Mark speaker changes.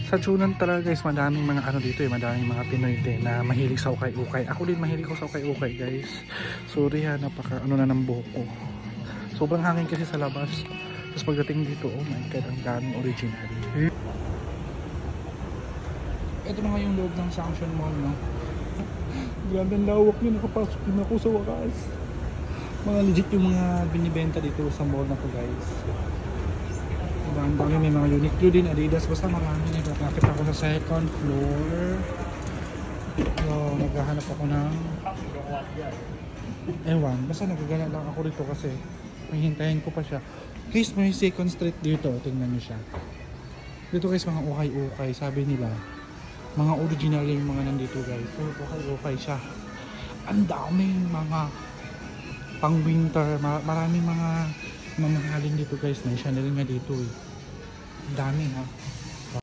Speaker 1: Sa Junan talaga guys, madaming mga ano dito madaming mga Pinoy din na mahilig sa ukay-ukay. Ako din mahilig ko sa ukay-ukay guys. Sorry ha, napaka ano na ng buhok ko. Sobrang hangin kasi sa labas. Tapos pagdating dito, oh my god, ang daming original. Ito na nga yung loob ng Junction Mall, no? Grabe ang lawak yun, nakapasok din ako sa wakas. Mga legit yung mga binibenta dito sa mall na to guys. Ang dami, may mga Uniqlo din, Adidas, basta marami. Nakakit ako sa second floor. So, naghahanap ako ng ewan, basta nagagana lang ako dito kasi may hintayin ko pa siya. Guys, may second street dito, tingnan nyo siya. Dito guys, mga ukay-ukay, sabi nila mga original yung mga nandito guys. So, ukay-ukay siya. Ang daming mga pang winter, maraming mga mamahalin dito guys. May Chanel nga dito eh. Dami ha.